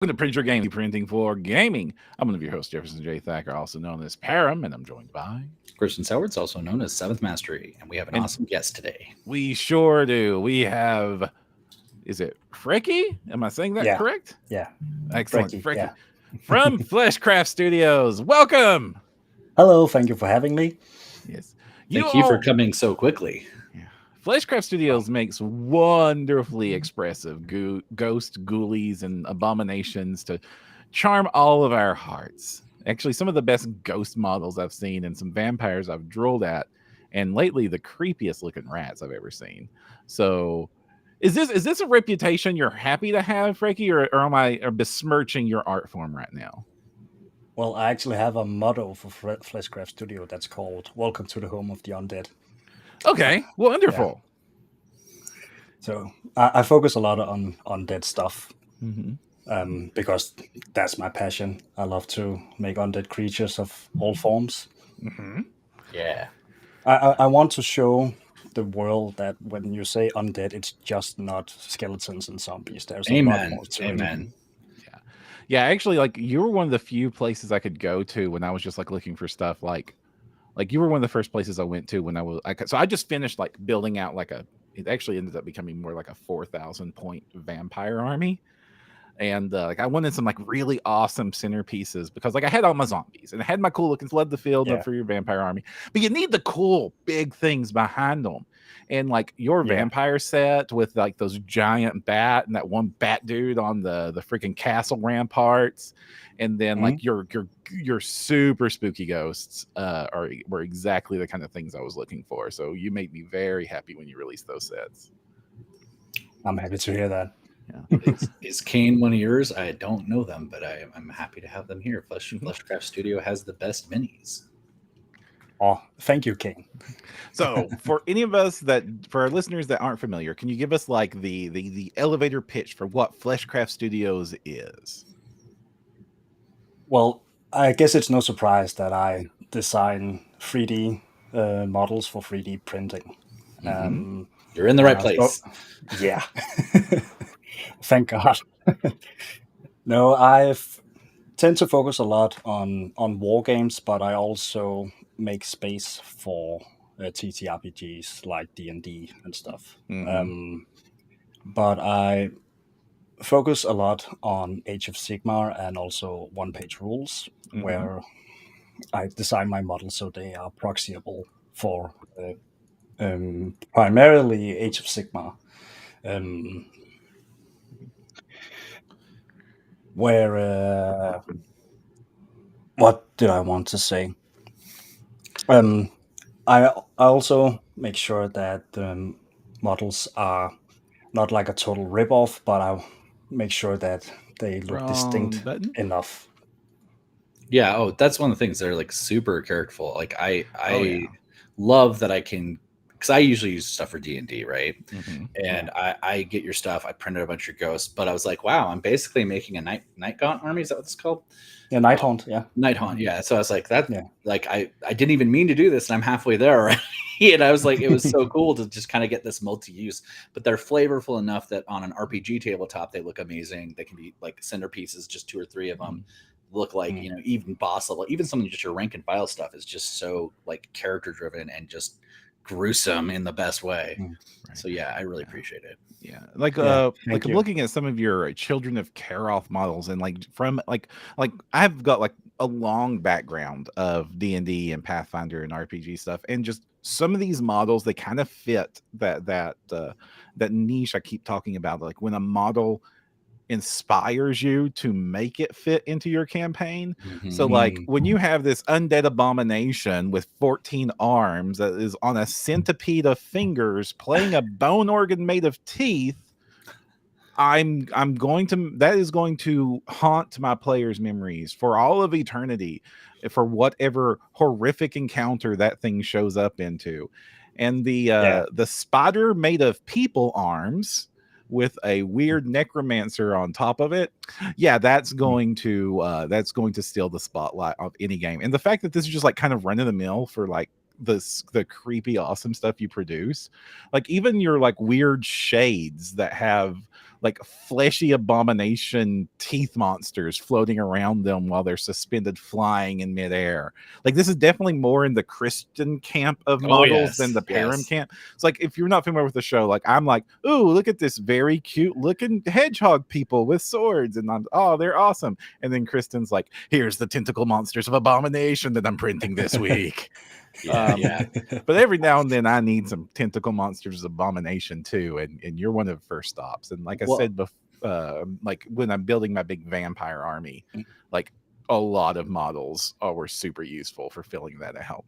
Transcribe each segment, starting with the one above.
Welcome to Print Your Game, printing for gaming. I'm one of your hosts, Jefferson J. Thacker, also known as Param, and I'm joined by... Christian Soward's also known as Seventh Mastery, and we have an And awesome guest today. we sure do. We have... Is it Frecky? Am I saying that Yeah, correct? yeah. Excellent. Frecky, Frecky. yeah. From Fleshcraft Studios. Welcome! Hello, thank you for having me. Yes. Thank you for coming so quickly. Fleshcraft Studios makes wonderfully expressive ghost, ghoulies, and abominations to charm all of our hearts. Actually, some of the best ghost models I've seen and some vampires I've drooled at, and lately the creepiest looking rats I've ever seen. So, is this a reputation you're happy to have, Frankie, or am I besmirching your art form right now? Well, I actually have a motto for Fleshcraft Studio that's called "Welcome to the Home of the Undead." Okay, wonderful. Yeah. So I focus a lot on undead stuff Mm-hmm. because that's my passion. I love to make undead creatures of all forms. Mm-hmm. Yeah. I want to show the world that when you say undead, it's just not skeletons and zombies. There's a lot more to it. Amen. Yeah, actually, like you were one of the few places I could go to when I was just like looking for stuff. Like you were one of the first places I went to when so I just finished like building out it actually ended up becoming more like a 4,000 point vampire army. And like I wanted some like really awesome centerpieces because like I had all my zombies and I had my cool looking flood the field for your vampire army, but you need the cool big things behind them. And like your vampire set with like those giant bat and that one bat dude on the freaking castle ramparts, and then like your super spooky ghosts were exactly the kind of things I was looking for. So you made me very happy when you released those sets. I'm happy to hear that. Yeah. Is Kane one of yours? I don't know them, but I'm happy to have them here. Fleshcraft Studio has the best minis. Oh, thank you, King. So, for any of us for our listeners that aren't familiar, can you give us like the elevator pitch for what Fleshcraft Studios is? Well, I guess it's no surprise that I design 3D models for 3D printing. Mm-hmm. You're in the right place. Yeah. Thank God. No, I tend to focus a lot on war games, but I also make space for TTRPGs like D&D and stuff. Mm-hmm. But I focus a lot on Age of Sigmar and also one-page rules, where I design my models so they are proxiable for primarily Age of Sigmar. Where what did I want to say? I also make sure that models are not like a total rip-off, but I make sure that they look distinct enough. Yeah, that's one of the things. They're like super characterful. Like I love that I can, because I usually use stuff for D&D, right? Mm-hmm. And I get your stuff. I printed a bunch of ghosts, but I was like, wow, I'm basically making a night gaunt army. Is that what it's called? Yeah, Night Haunt. Yeah, Night Haunt. Yeah. So I was like, like I didn't even mean to do this, and I'm halfway there already. And I was like, it was so cool to just kind of get this multi-use. But they're flavorful enough that on an RPG tabletop, they look amazing. They can be like centerpieces, just 2 or 3 of them. Look like even boss level, even some of just your rank and file stuff is just so like character driven and just gruesome in the best way. Right. So yeah, I really appreciate it. Yeah, like I'm looking at some of your Children of Karoth models, and like from like I've got like a long background of D&D and Pathfinder and RPG stuff, and just some of these models, they kind of fit that niche I keep talking about. Like when a model inspires you to make it fit into your campaign. So like when you have this undead abomination with 14 arms that is on a centipede of fingers playing a bone organ made of teeth, that is going to haunt my players' memories for all of eternity, for whatever horrific encounter that thing shows up into. And the spider made of people arms with a weird necromancer on top of it, that's going to steal the spotlight of any game. And the fact that this is just like kind of run of the mill for like the creepy awesome stuff you produce, like even your like weird shades that have like fleshy abomination teeth monsters floating around them while they're suspended flying in midair. Like this is definitely more in the Christian camp of models than the Param camp. It's like if you're not familiar with the show, like I'm like, ooh, look at this very cute looking hedgehog people with swords, and they're awesome. And then Kristen's like, here's the tentacle monsters of abomination that I'm printing this week. But every now and then I need some tentacle monsters of abomination too, and you're one of the first stops. And like I said before, like when I'm building my big vampire army, like a lot of models were super useful for filling that out.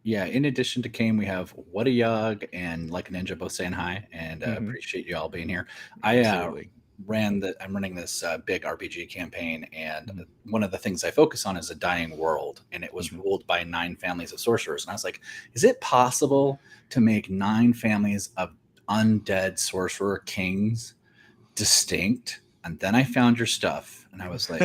Yeah, in addition to Kane, we have What a Yog and Like a Ninja both saying hi, and appreciate you all being here. I'm running this big RPG campaign, and one of the things I focus on is a dying world, and it was ruled by 9 families of sorcerers. And I was like, is it possible to make 9 families of undead sorcerer kings distinct? And then I found your stuff, and I was like,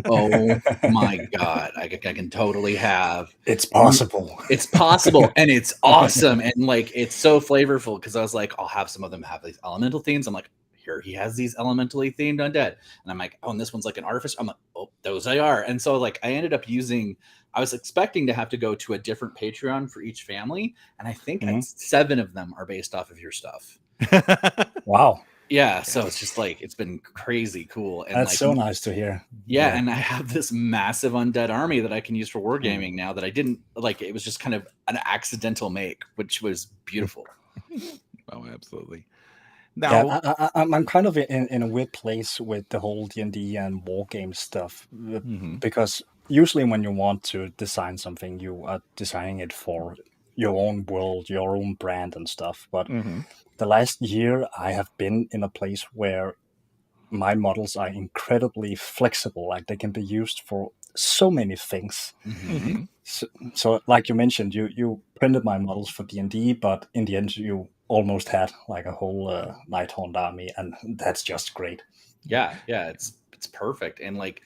oh my God, I can totally have. It's possible. It's possible, and it's awesome, and like it's so flavorful, because I was like, I'll have some of them have these elemental themes. I'm like, here he has these elementally themed undead, and I'm like, oh, and this one's like an artificer. I'm like, oh, those they are. And so like I ended up I was expecting to have to go to a different Patreon for each family, and I think 7 of them are based off of your stuff. Wow. Yeah, so it's just like it's been crazy cool. And that's like, so nice to hear. Yeah, and I have this massive undead army that I can use for wargaming now that I didn't like. It was just kind of an accidental make, which was beautiful. Oh, absolutely. Now, I'm kind of in a weird place with the whole D&D and war game stuff, because usually when you want to design something, you are designing it for your own world, your own brand and stuff. But the last year, I have been in a place where my models are incredibly flexible. Like they can be used for so many things. So like you mentioned, you printed my models for D&D, but in the end, you almost had like a whole Nighthaunt army, and that's just great. Yeah, it's perfect, and like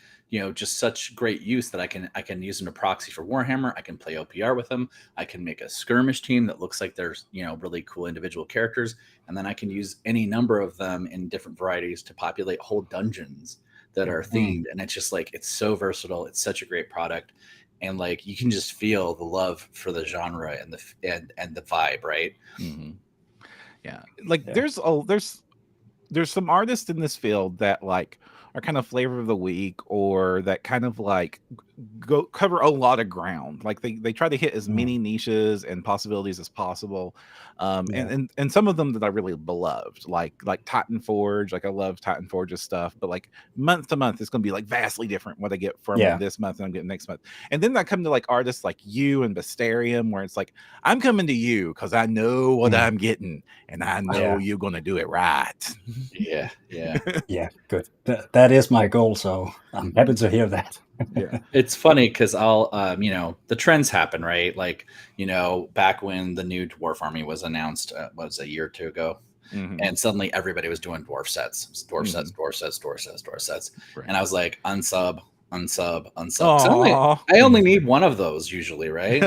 just such great use that I can use them to proxy for Warhammer. I can play OPR with them. I can make a skirmish team that looks like there's really cool individual characters, and then I can use any number of them in different varieties to populate whole dungeons that are themed. And it's just like it's so versatile. It's such a great product, and like you can just feel the love for the genre and the vibe, right? Yeah, like there's some artists in this field that like are kind of flavor of the week, or that kind of like go cover a lot of ground. Like they try to hit as many niches and possibilities as possible. And some of them that I really beloved, like Titan Forge. Like I love Titan Forge's stuff, but like month to month, it's going to be like vastly different what I get from this month and I'm getting next month. And then I come to like artists like you and Bastarium, where it's like, I'm coming to you because I know what I'm getting, and I know you're going to do it right. Yeah. Good. That is my goal. So I'm happy to hear that. It's funny because I'll the trends happen, right? Like back when the new dwarf army was announced, was a year or 2 ago, and suddenly everybody was doing dwarf sets, right. And I was like, unsub. So I only need one of those usually, right?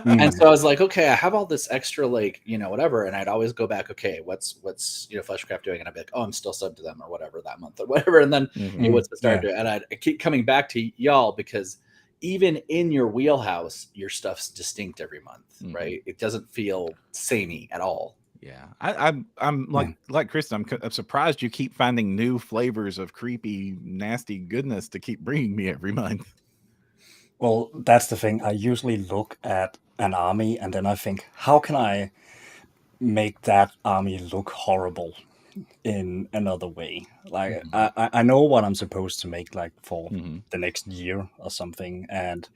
And so I was like, okay, I have all this extra, like whatever, and I'd always go back, okay, what's Fleshcraft doing? And I'd be like, oh, I'm still subbed to them or whatever that month or whatever, and then what's the start doing? And I keep coming back to y'all because even in your wheelhouse, your stuff's distinct every month, right? It doesn't feel samey at all. Yeah, I'm like Kristen. I'm surprised you keep finding new flavors of creepy, nasty goodness to keep bringing me every month. Well, that's the thing. I usually look at an army and then I think, how can I make that army look horrible in another way? Like I know what I'm supposed to make, like for the next year or something, and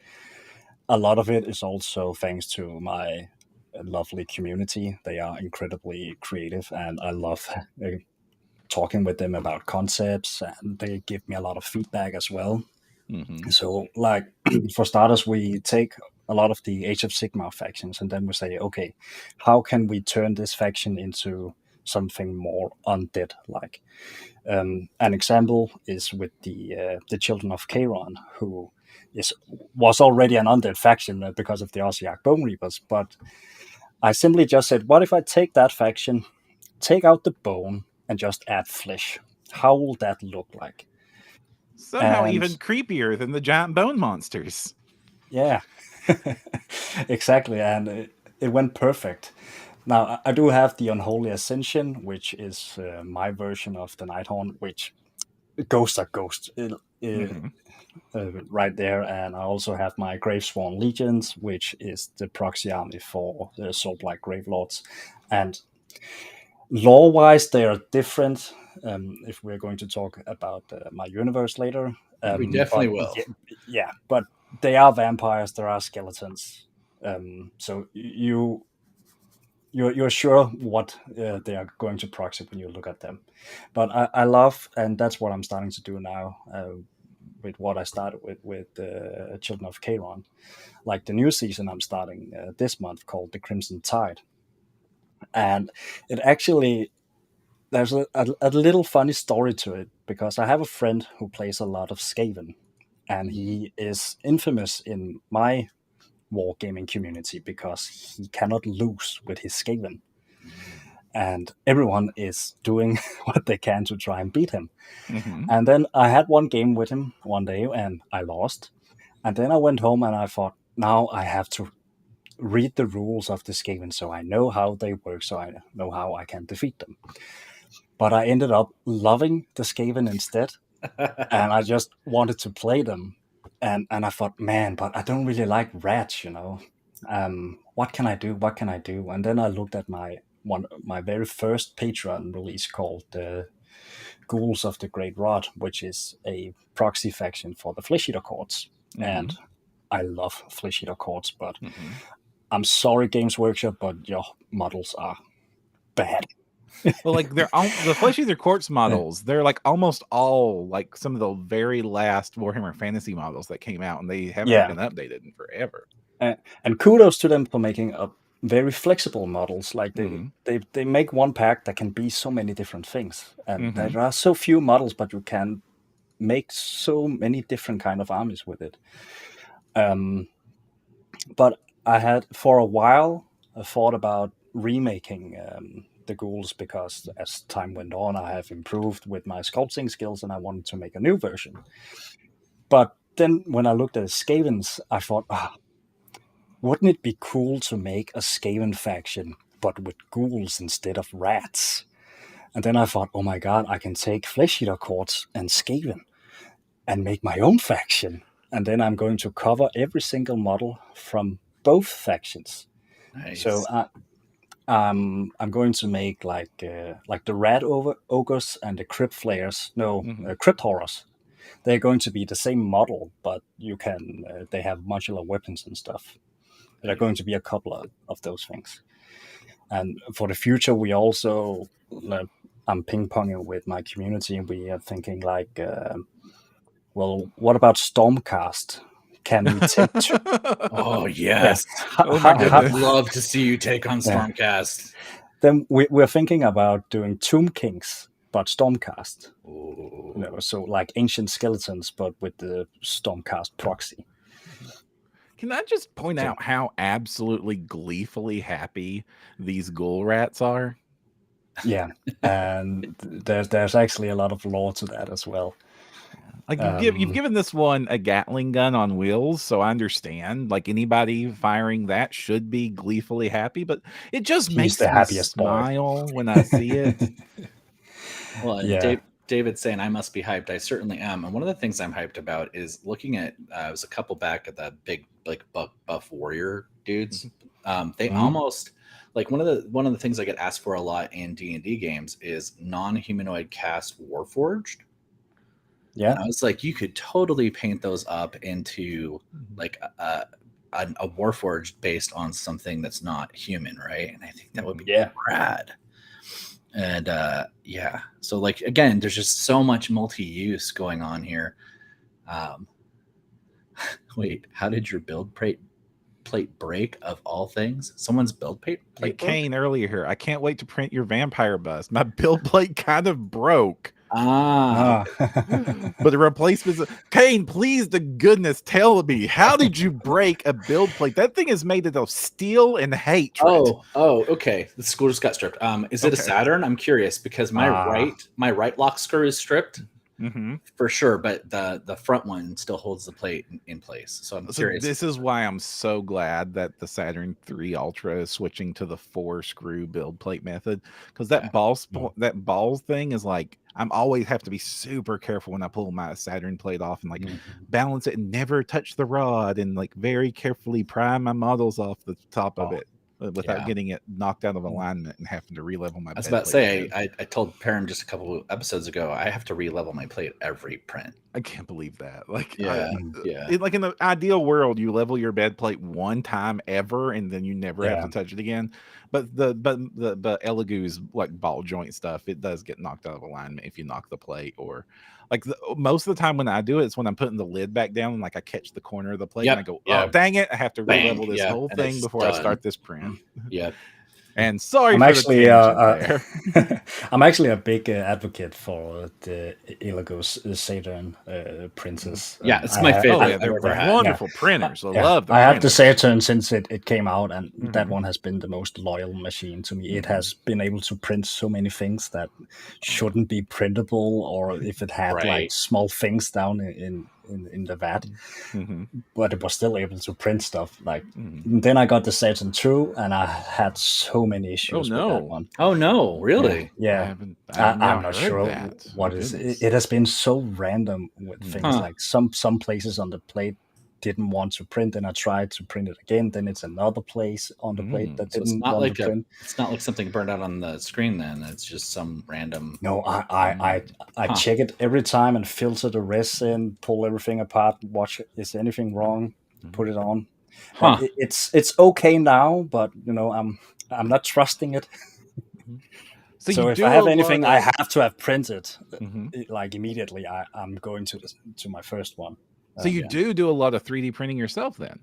a lot of it is also thanks to my lovely community. They are incredibly creative, and I love talking with them about concepts, and they give me a lot of feedback as well. So like for starters, we take a lot of the Age of Sigmar factions, and then we say, okay, how can we turn this faction into something more undead like? An example is with the Children of Charon, who was already an undead faction because of the Ossiarch Bone Reapers, but I simply just said, what if I take that faction, take out the bone, and just add flesh. How will that look like? Somehow even creepier than the giant bone monsters. Yeah, exactly. And it went perfect. Now, I do have the Unholy Ascension, which is my version of the Nighthorn, which ghosts are ghosts right there. And I also have my Gravesworn Legions, which is the proxy army for the Soulblight Gravelords. And lore-wise, they are different. If we're going to talk about my universe later, We definitely will. Yeah, but they are vampires. There are skeletons. So you're sure what they are going to proxy when you look at them. But I love, and that's what I'm starting to do now with what I started with Children of Charon. Like the new season I'm starting this month called The Crimson Tide, and it actually there's a little funny story to it because I have a friend who plays a lot of Skaven, and he is infamous in my wargaming community because he cannot lose with his Skaven. And everyone is doing what they can to try and beat him. Mm-hmm. And then I had one game with him one day and I lost. And then I went home and I thought, now I have to read the rules of the Skaven so I know how they work, so I know how I can defeat them. But I ended up loving the Skaven instead, and I just wanted to play them. And I thought, man, but I don't really like rats, you know. What can I do? What can I do? And then I looked at my very first Patreon release called Ghouls of the Great Rod, which is a proxy faction for the Flesh Eater Courts. Mm-hmm. And I love Flesh Eater Courts, but I'm sorry, Games Workshop, but your models are bad. Well, like they're the Flesh Eater Courts models, they're like almost all like some of the very last Warhammer Fantasy models that came out, and they haven't been updated in forever. And kudos to them for making a very flexible models. Like they make one pack that can be so many different things, and there are so few models, but you can make so many different kind of armies with it. But I had for a while thought about remaking the Ghouls because as time went on, I have improved with my sculpting skills, and I wanted to make a new version. But then when I looked at the Skavens, I thought, wouldn't it be cool to make a Skaven faction, but with ghouls instead of rats? And then I thought, oh my god, I can take Flesh Eater Courts and Skaven and make my own faction. And then I'm going to cover every single model from both factions. Nice. So I'm going to make like the Rat Ogres and the Crypt Flayers, Crypt Horrors. They're going to be the same model, but you can they have modular weapons and stuff. There are going to be a couple of those things. And for the future, we also, I'm ping-ponging with my community, and we are thinking like, well, what about Stormcast? Can we take Oh, yes. Oh, my goodness. I'd love to see you take on Stormcast. Then we're thinking about doing Tomb Kings, but Stormcast. Ooh. You know, so like Ancient Skeletons, but with the Stormcast proxy. Can I just point out how absolutely gleefully happy these ghoul rats are? Yeah, and there's actually a lot of lore to that as well. Like you've given this one a Gatling gun on wheels, so I understand. Like anybody firing that should be gleefully happy, but it just makes me smile when I see it. Well, yeah. David's saying I must be hyped. I certainly am. And one of the things I'm hyped about is looking at it was a couple back at the big like buff warrior dudes. They almost like one of the things I get asked for a lot in D&D games is non-humanoid cast Warforged. Yeah, and I was like, you could totally paint those up into like a Warforged based on something that's not human, right? And I think that would be rad. And so like again, there's just so much multi-use going on here. Wait, how did your build plate break of all things? Someone's build plate Kane earlier here. I can't wait to print your vampire bust. My build plate kind of broke. Ah. But the replacements, Kane, please, the goodness, tell me, how did you break a build plate? That thing is made of steel and hatred. Oh, okay. The school just got stripped. Is it a Saturn? I'm curious because my right lock screw is stripped. Mm-hmm. For sure, but the front one still holds the plate in place. So I'm curious. This is why I'm so glad that the Saturn 3 Ultra is switching to the 4-screw build plate method, because that balls thing is like, I'm always have to be super careful when I pull my Saturn plate off and like balance it and never touch the rod and like very carefully pry my models off the top of it without getting it knocked out of alignment and having to re-level my. I was about to say, I told Perrin just a couple of episodes ago, I have to re-level my plate every print. I can't believe that. Like, like in the ideal world, you level your bed plate one time ever, and then you never have to touch it again. But the Elegoo's like ball joint stuff, it does get knocked out of alignment if you knock the plate, or like most of the time when I do it, it's when I'm putting the lid back down and like I catch the corner of the plate and I go, oh dang it, I have to re-level this whole thing before I start this print. And sorry for the tangent there. I'm actually a big advocate for the Elegoo's Saturn printers. It's my favorite. They're wonderful printers. I love them. I have the Saturn since it came out, and that one has been the most loyal machine to me. It has been able to print so many things that shouldn't be printable, or if it had like small things down in the vat, but it was still able to print stuff. Like then I got the Saturn 2, and I had so many issues with that one. Oh no, really? Yeah. I'm not sure what is. It has been so random with things like some places on the plate didn't want to print, and I tried to print it again. Then it's another place on the plate that didn't want to print. It's not like something burned out on the screen. Then it's just some random. No, I check it every time and filter the resin, pull everything apart, watch is anything wrong, put it on. It's okay now, but I'm not trusting it. So if I have anything, I have to have printed like immediately. I'm going to my first one. So you do a lot of 3D printing yourself then?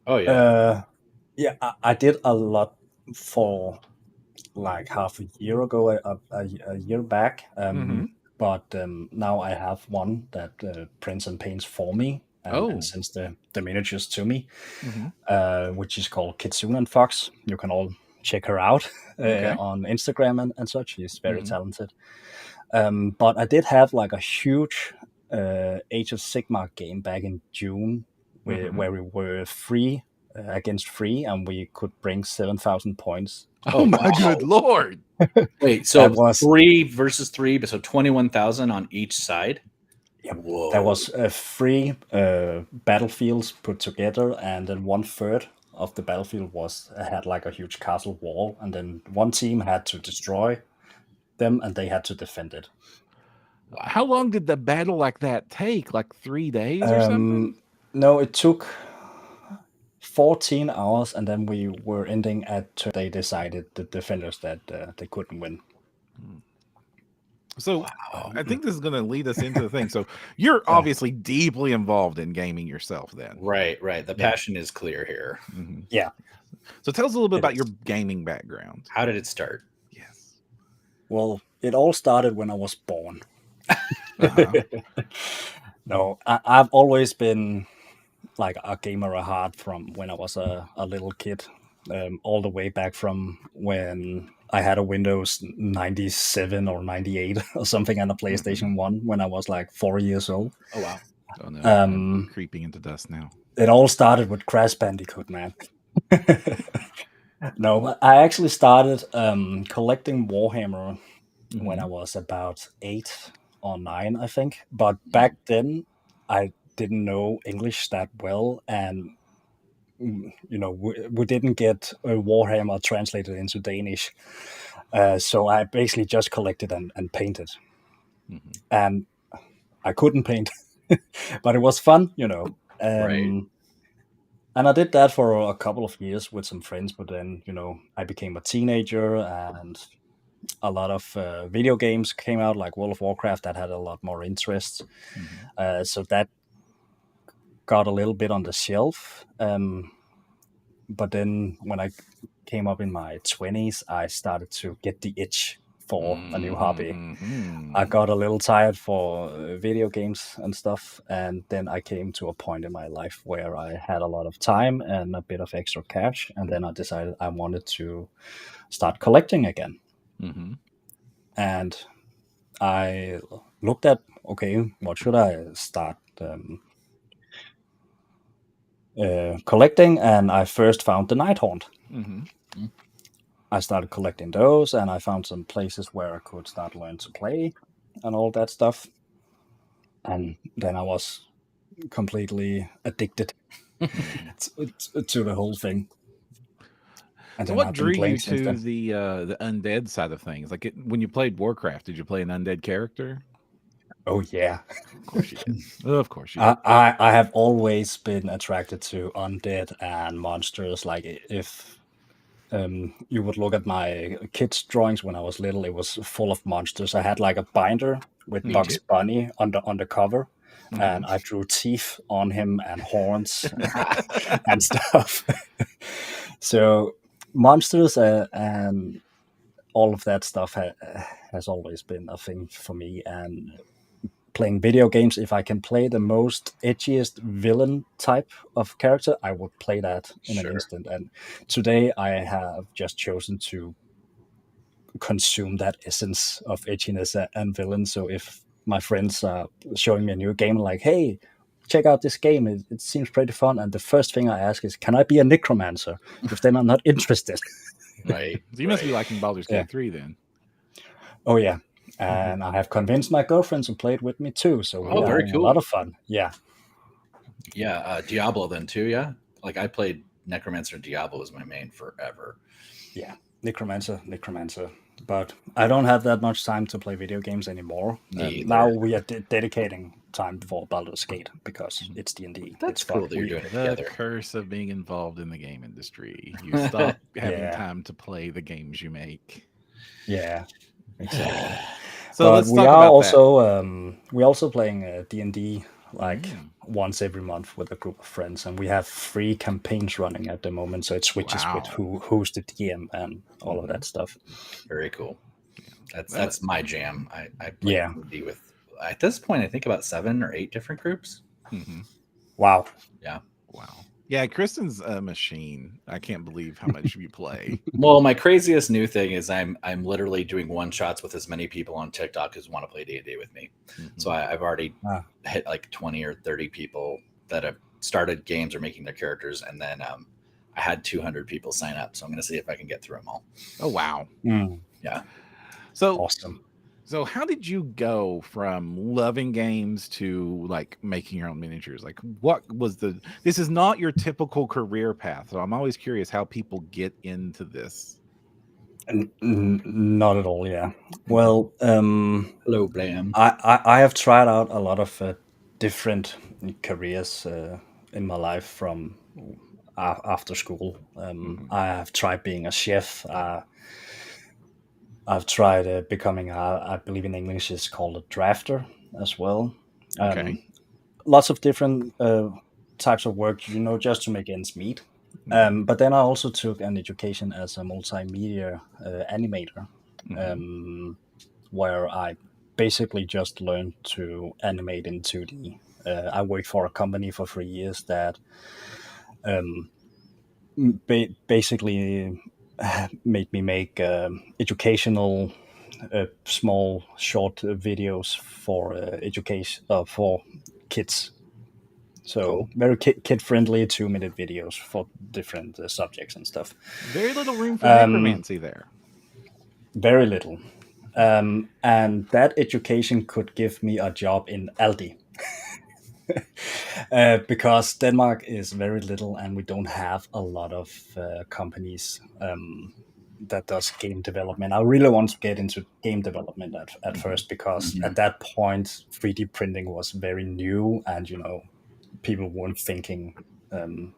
Oh yeah. I did a lot for like half a year ago, a year back. But now I have one that prints and paints for me and sends the miniatures to me, which is called Kitsune and Fox. You can all check her out on Instagram and such. She's very talented. But I did have like a huge Age of Sigmar game back in June where we were against free, and we could bring 7,000 points. Oh my good lord! Wait, so was 3 versus 3, so 21,000 on each side. Yeah, there was 3 battlefields put together, and then 1/3 of the battlefield had like a huge castle wall, and then one team had to destroy them, and they had to defend it. How long did the battle like that take? Like 3 days or something? No, it took 14 hours, and then we were ending at they decided, the defenders, that they couldn't win. So I think this is going to lead us into the thing. So you're obviously deeply involved in gaming yourself then. Right. The passion is clear here. Yeah. So tell us a little bit about your gaming background. How did it start? Yes. Well, it all started when I was born. No, I've always been like a gamer at heart from when I was a little kid, all the way back from when I had a Windows 97 or 98 or something on a PlayStation 1 when I was like 4 years old. Oh, wow. Oh, no. I'm creeping into dust now. It all started with Crash Bandicoot, man. No, I actually started collecting Warhammer when I was about 8 or 9, I think. But back then, I didn't know English that well, and we didn't get Warhammer translated into Danish, so I basically just collected and painted, and I couldn't paint, but it was fun, Right. And I did that for a couple of years with some friends, but then I became a teenager, and a lot of video games came out, like World of Warcraft, that had a lot more interest, so that got a little bit on the shelf. But then when I came up in my 20s, I started to get the itch for a new hobby. Mm-hmm. I got a little tired for video games and stuff, and then I came to a point in my life where I had a lot of time and a bit of extra cash, and then I decided I wanted to start collecting again. Mm-hmm. And I looked at, okay, what should I start collecting? And I first found the Nighthaunt. Mm-hmm. I started collecting those, and I found some places where I could start learn to play and all that stuff. And then I was completely addicted to the whole thing. And So then what I've drew been playing you since to then. the undead side of things? Like when you played Warcraft, did you play an undead character? Oh yeah, Of course you did. Of course you did. I have always been attracted to undead and monsters. Like if you would look at my kids' drawings when I was little, it was full of monsters. I had like a binder with Me Bugs too. Bunny on the cover, Mhm. and I drew teeth on him and horns and stuff. So monsters and all of that stuff has always been a thing for me. And playing video games, if I can play the most edgiest villain type of character, I would play that in an Sure. instant. And today I have just chosen to consume that essence of edginess and villain. So if my friends are showing me a new game, like, hey, check out this game, it seems pretty fun, and the first thing I ask is, can I be a necromancer? Because then I'm not interested. Right. So you must be liking Baldur's Yeah. Gate 3 then. Oh yeah, and I have convinced my girlfriend to play it with me too, so we're very having cool. a lot of fun. Yeah. Yeah, Diablo then too. Yeah, like I played Necromancer and Diablo was my main forever. Yeah, Necromancer. But I don't have that much time to play video games anymore. Now we are dedicating time for Baldur's Gate because it's D&D. That's it's cool fun. that you're doing it The together. curse of being involved in the game industry. You stop having Yeah. time to play the games you make. Yeah, exactly. So but let's we talk are about also we're also playing D&D like Mm. once every month with a group of friends, and we have 3 campaigns running at the moment, so it switches with who's the DM and all of that stuff. Very cool. That's my jam. I play Yeah. D&D with, at this point, I think about 7 or 8 different groups. Mm-hmm. Wow. Yeah. Wow. Yeah, Kristen's a machine. I can't believe how much you play. Well, my craziest new thing is I'm literally doing one shots with as many people on TikTok as want to play D&D with me. Mhm. So I've already hit like 20 or 30 people that have started games or making their characters, and then I had 200 people sign up. So I'm going to see if I can get through them all. Oh wow. Yeah. So Awesome. So how did you go from loving games to like making your own miniatures? Like what was this is not your typical career path. So I'm always curious how people get into this. Not at all, yeah. Well, Hello, Blam. I have tried out a lot of different careers in my life from after school. I have tried being a chef. I've tried becoming, I believe in English is called a drafter as well. Okay. Lots of different types of work, just to make ends meet. But then I also took an education as a multimedia animator, where I basically just learned to animate in 2D. I worked for a company for 3 years that basically made me make educational small short videos for education for kids. So very kid friendly 2-minute videos for different subjects and stuff. Very little room for necromancy there. Very little. And that education could give me a job in Aldi. Because Denmark is very little and we don't have a lot of companies that does game development. I really want to get into game development at first, because at that point 3D printing was very new, and people weren't thinking in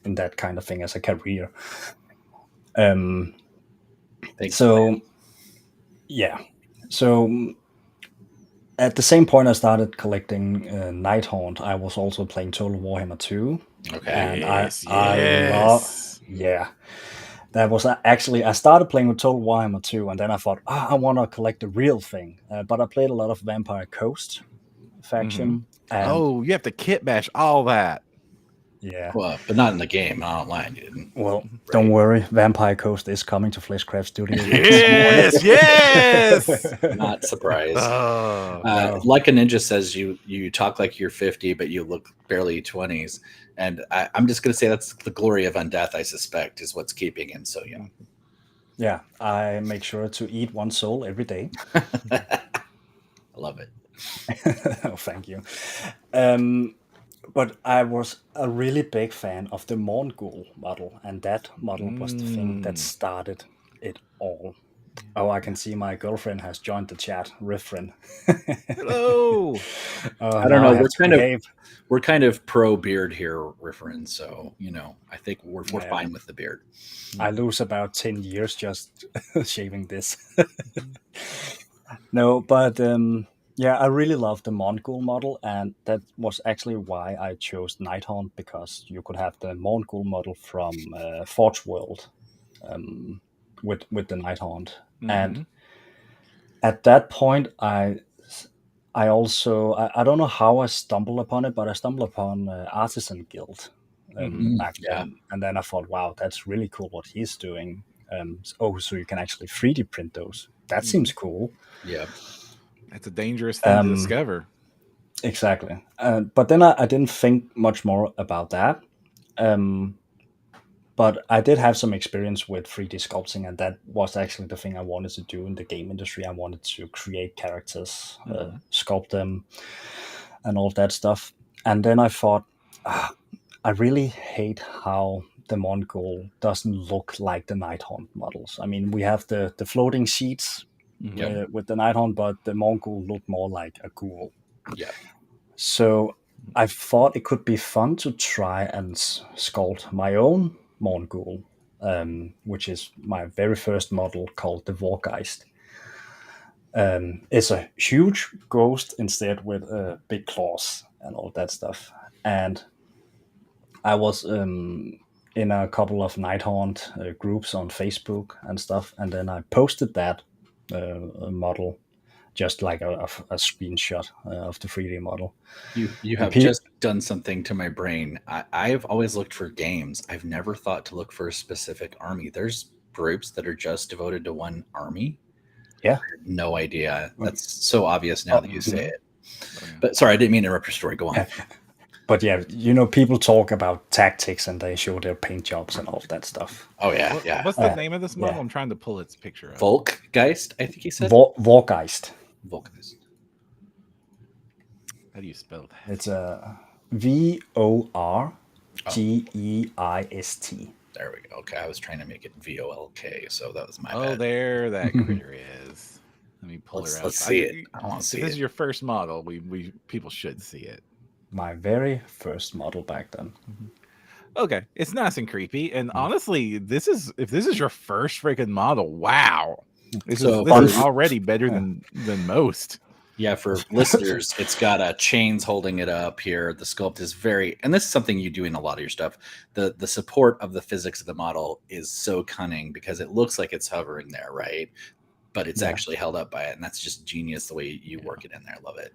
that kind of thing as a career. So at the same point I started collecting Nighthaunt, I was also playing Total Warhammer 2. Okay. And Yes, I love, That was actually, I started playing with Total Warhammer 2, and then I thought, I want to collect the real thing. But I played a lot of Vampire Coast faction. And Oh, you have to kit bash all that. yeah. Well, but not in the game, not online, you didn't. Well, don't worry, Vampire Coast is coming to Fleshcraft Studios. Yes, yes. Not surprised. Oh, Like a Ninja says, you talk like you're 50, but you look barely 20s. And I'm just going to say that's the glory of Undeath, I suspect, is what's keeping him so young. Yeah, I make sure to eat one soul every day. I love it. Oh, thank you. But I was a really big fan of the Ghoul model, and that model was the thing that started it all. Oh, I can see my girlfriend has joined the chat. Riffrin. hello. I don't know. We're kind of pro beard here, Riffrin. So I think we're fine with the beard. I lose about 10 years just shaving this. No, but yeah, I really love the Mongol model, and that was actually why I chose Nighthaunt, because you could have the Mongol model from Forge World with the Nighthaunt. And at that point, I also I don't know how I stumbled upon it, but I stumbled upon Artisan Guild back then, and then I thought, wow, that's really cool what he's doing. So you can actually 3D print those. That seems cool. Yeah. That's a dangerous thing to discover. Exactly. But then I didn't think much more about that. But I did have some experience with 3D sculpting, and that was actually the thing I wanted to do in the game industry. I wanted to create characters, sculpt them, and all that stuff. And then I thought, I really hate how the Mongol doesn't look like the Nighthaunt models. I mean, we have the floating sheets with the Nighthaunt, but the Mongol looked more like a ghoul. Yeah. So I thought it could be fun to try and sculpt my own Mongol, which is my very first model called the Wargeist. It's a huge ghost instead with big claws and all that stuff. And I was in a couple of Nighthaunt groups on Facebook and stuff, and then I posted that model, just like a screenshot of the 3D model. You have just done something to my brain. I've always looked for games. I've never thought to look for a specific army. There's groups that are just devoted to one army. Yeah. I had no idea. That's so obvious now that you say it. But sorry, I didn't mean to interrupt your story. Go on. But yeah, people talk about tactics and they show their paint jobs and all that stuff. Oh yeah, yeah. What's the name of this model? I'm trying to pull its picture up. Volkgeist, I think he said. Wargeist. Volkgeist. How do you spell that? It's a VORGEIST. There we go. Okay, I was trying to make it VOLK, so that was my bad. Oh, there that critter is. Let me pull her out. Let's see it. I want to see it. If this is your first model, we people should see it. My very first model back then. Okay, it's nice and creepy, and honestly, if this is your first freaking model, wow, this is already better than most. Yeah, for listeners, it's got chains holding it up here. The sculpt is and this is something you do in a lot of your stuff. The support of the physics of the model is so cunning because it looks like it's hovering there, right? But it's actually held up by it, and that's just genius the way you work it in there. I love it.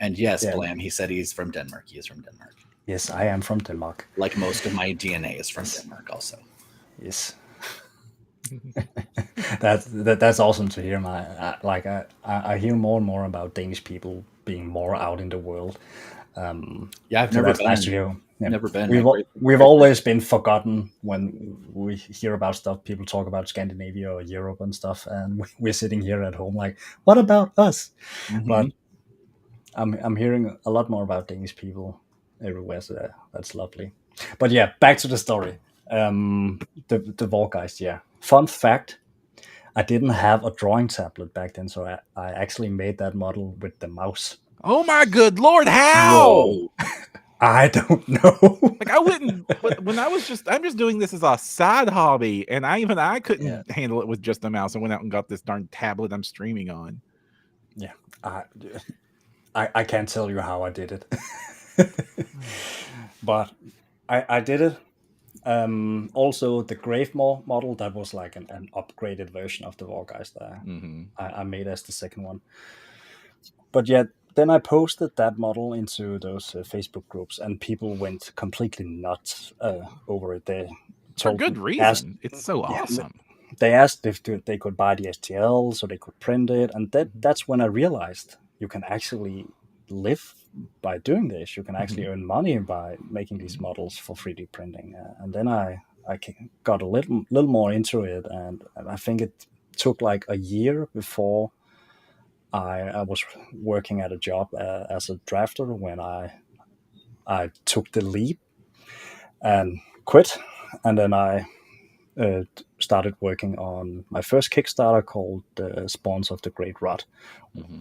And yes, Blam, he said he's from Denmark. He is from Denmark. Yes, I am from Denmark. Like most of my DNA is from Denmark also. Yes. That's awesome to hear. I hear more and more about Danish people being more out in the world. Yeah, I've never been. Never been. We've always been forgotten when we hear about stuff. People talk about Scandinavia or Europe and stuff, and we're sitting here at home like, what about us? But I'm hearing a lot more about Danish people everywhere, so that's lovely. But yeah, back to the story. The Wargeist, yeah. Fun fact, I didn't have a drawing tablet back then, so I actually made that model with the mouse. Oh my good Lord, how? Whoa. I don't know. Like I wouldn't, when I'm just doing this as a side hobby, and I couldn't handle it with just a mouse. I went out and got this darn tablet I'm streaming on. Yeah, I can't tell you how I did it, but I did it, Also, the Gravemore model, that was like an upgraded version of the Wargeist that I made as the second one. But yet, then I posted that model into those Facebook groups, and people went completely nuts over it. They For told good asked, reason. It's so yeah, awesome. they asked if they could buy the STL so they could print it, and that's when I realized you can actually live by doing this. You can actually earn money by making these models for 3D printing, and then I got a little more into it, and I think it took like a year before I was working at a job as a drafter when I took the leap and quit, and then I started working on my first Kickstarter called Spawns of the Great Rot,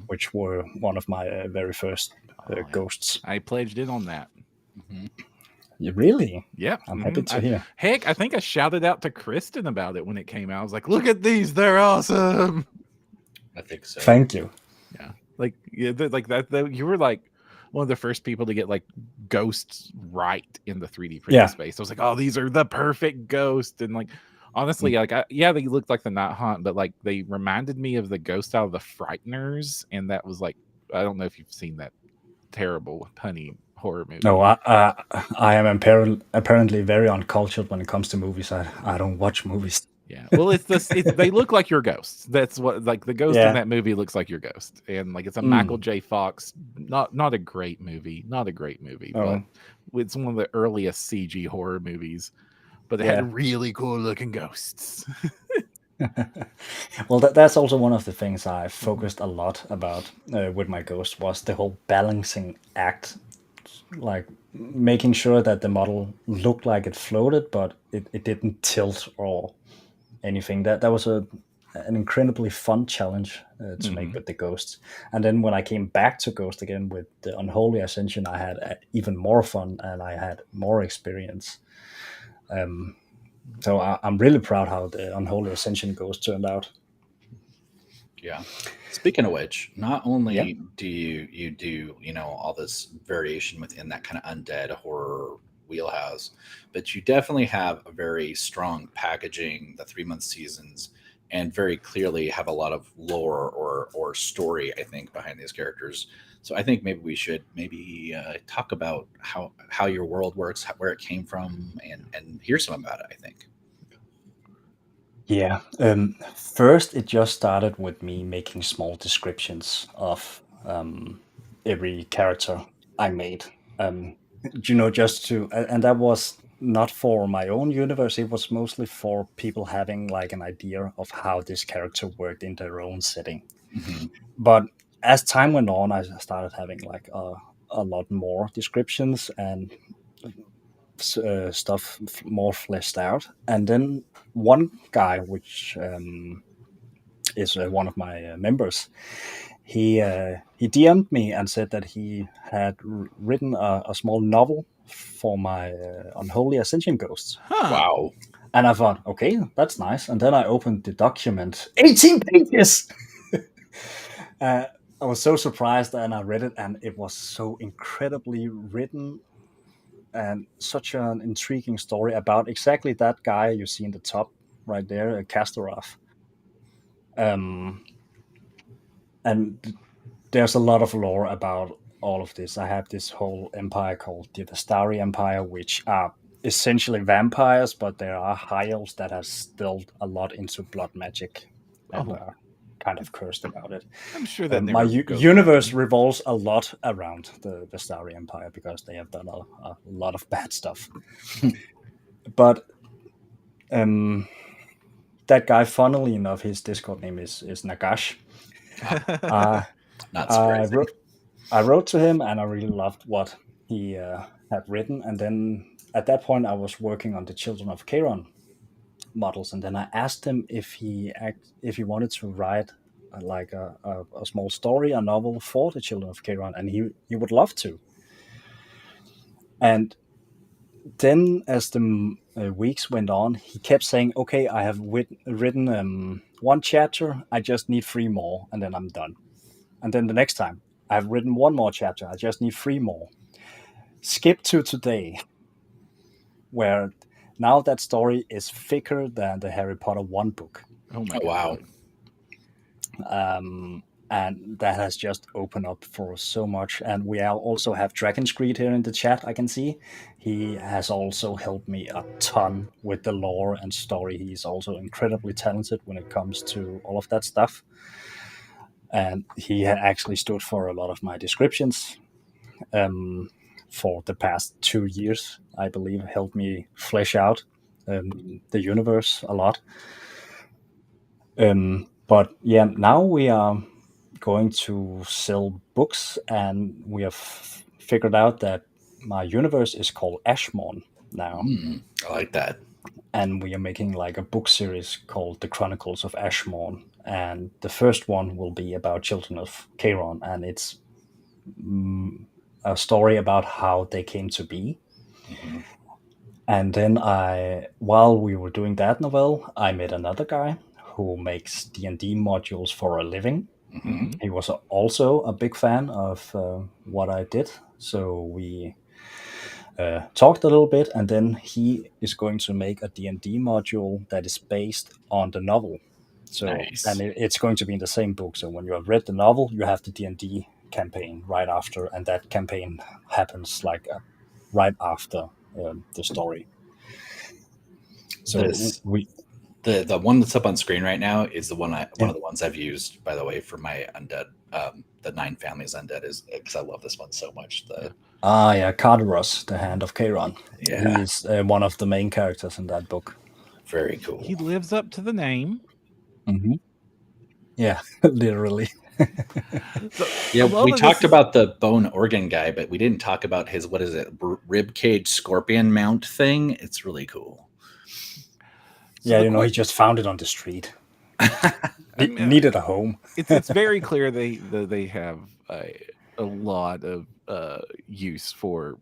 which were one of my very first ghosts. I pledged in on that. You really? Yep. I'm happy to hear. Heck, I think I shouted out to Kristen about it when it came out. I was like, "Look at these! They're awesome." I think so. Thank you. Yeah, like that. You were like one of the first people to get like ghosts right in the 3D printing space. I was like, "Oh, these are the perfect ghost," and like honestly, like they looked like the Night Haunt, but like they reminded me of the ghost out of the Frighteners, and that was like, I don't know if you've seen that terrible punny horror movie. No, I am apparently very uncultured when it comes to movies. I don't watch movies. Yeah, well, they look like your ghosts. That's what, like, the ghost in that movie looks like your ghost, and like it's a Michael J. Fox, not a great movie, but it's one of the earliest CG horror movies. But they had really cool looking ghosts. Well, that's also one of the things I focused a lot about with my ghost was the whole balancing act, like making sure that the model looked like it floated, but it didn't tilt or anything. That was an incredibly fun challenge to make with the ghosts. And then when I came back to Ghost again with the Unholy Ascension, I had even more fun and I had more experience. So I'm really proud how the Unholy Ascension Ghost turned out. Yeah. Speaking of which, not only do you do all this variation within that kind of undead horror wheelhouse, but you definitely have a very strong packaging, the 3-month seasons, and very clearly have a lot of lore or story, I think, behind these characters. So I think maybe we should talk about how your world works, where it came from, and hear some about it, I think. Yeah. First, it just started with me making small descriptions of every character I made. Just to, and that was not for my own universe. It was mostly for people having like an idea of how this character worked in their own setting. But as time went on, I started having like a lot more descriptions and stuff more fleshed out. And then one guy, which is one of my members, he DM'd me and said that he had written a small novel for my Unholy Ascension Ghosts. Wow. And I thought, okay, that's nice. And then I opened the document, 18 pages. I was so surprised, and I read it, and it was so incredibly written and such an intriguing story about exactly that guy you see in the top right there, Kastaroth. And there's a lot of lore about all of this. I have this whole empire called the Vestari Empire, which are essentially vampires, but there are high elves that have still a lot into blood magic and are kind of cursed about it. I'm sure that my universe revolves a lot around the Vestari Empire because they have done a lot of bad stuff. But that guy, funnily enough, his Discord name is Nagash. Not surprising. I wrote to him, and I really loved what he had written. And then at that point, I was working on the Children of Charon models, and then I asked him if he wanted to write like a small story, a novel for the Children of Charon, and he would love to. And then as the weeks went on, he kept saying, okay, I have written one chapter, I just need 3 more, and then I'm done. And then the next time, I've written 1 more chapter, I just need 3 more. Skip to today, where Now that story is thicker than the Harry Potter 1 book. Oh my Oh, wow. god. And that has just opened up for so much. And we also have Dragon's Greed here in the chat, I can see. He has also helped me a ton with the lore and story. He's also incredibly talented when it comes to all of that stuff. And he had actually stood for a lot of my descriptions for the past 2 years, I believe, helped me flesh out the universe a lot. But yeah, now we are going to sell books, and we have figured out that my universe is called Ashmorn now. I like that. And we are making like a book series called The Chronicles of Ashmorn. And the first one will be about Children of Charon, and it's a story about how they came to be. And then while we were doing that novel, I met another guy who makes D&D modules for a living. He was also a big fan of what I did, so we talked a little bit, and then he is going to make a D&D module that is based on the novel. So, Nice. and it's going to be in the same book. So when you have read the novel, you have the D&D campaign right after, and that campaign happens like right after the story. So the one that's up on screen right now is the one one of the ones I've used, by the way, for my undead. The 9 Families Undead is because I love this one so much. Carteros, the Hand of Charon. Yeah, He is one of the main characters in that book. Very cool. He lives up to the name. Mm-hmm. Yeah, literally. So, yeah, we talked about the bone organ guy, but we didn't talk about his, what is it, ribcage scorpion mount thing. It's really cool. So he just found it on the street. He needed a home. It's very clear they have a lot of use for